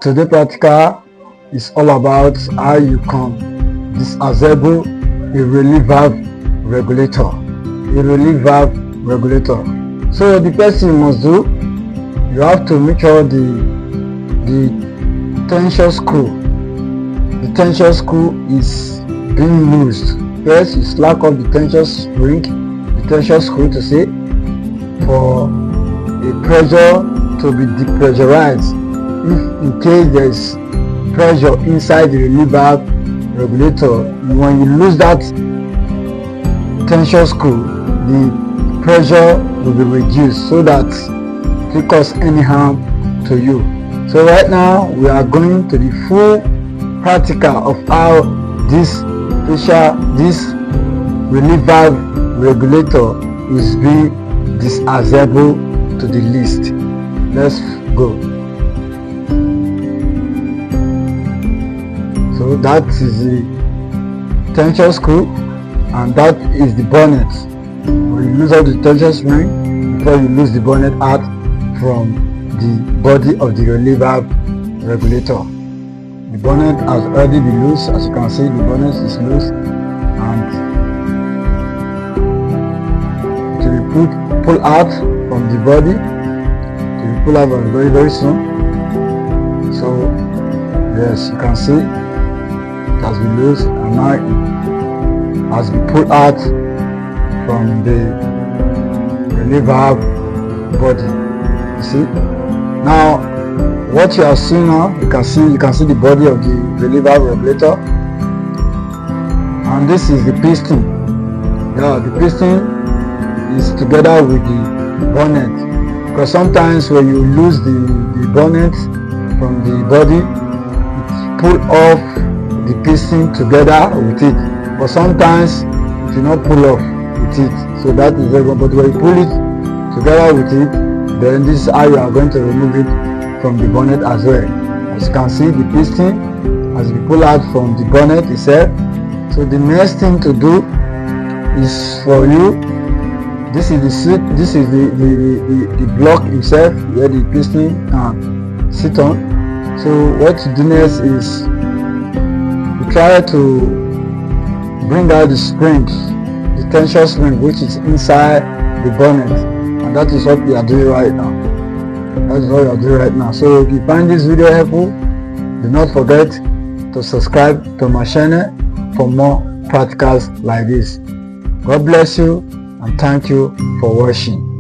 Today practical is all about how you can disassemble a relief valve regulator. So the first thing you must do, you have to make sure the tension screw is being loosed. First, you slack off the tension screw to say for a pressure to be depressurized. If in case there is pressure inside the relief valve regulator, when you lose that tension screw, the pressure will be reduced so that it will cause any harm to you. So right now we are going to the full practical of how this relief valve regulator is being disassembled to the least. Let's go. So that is the tension screw and that is the bonnet. When you lose out the tension spring before you lose the bonnet out from the body of the relief valve regulator. The bonnet has already been loose. As you can see, the bonnet is loose and it will be pulled out from the body. It will be pulled out very, very soon. So yes, you can see it has been loose and now it has been pulled out from the relief valve body. You see? Now what you are seeing now, you can see the body of the relief valve regulator, and this is the piston. Yeah, the piston is together with the bonnet, because sometimes when you lose the bonnet from the body, it pull off the piston together with it, but sometimes it will not pull off with it. So that is very good, but when you pull it together with it, then this is how you are going to remove it from the bonnet as well. As you can see, the piston has been pulled out from the bonnet itself. So the next thing to do is for you, this is the seat, this is the block itself where the piston sit on. So what you do next is you try to bring out the spring, the tension spring which is inside the bonnet, and that is what we are doing right now. So if you find this video helpful, do not forget to subscribe to my channel for more practicals like this. God bless you and thank you for watching.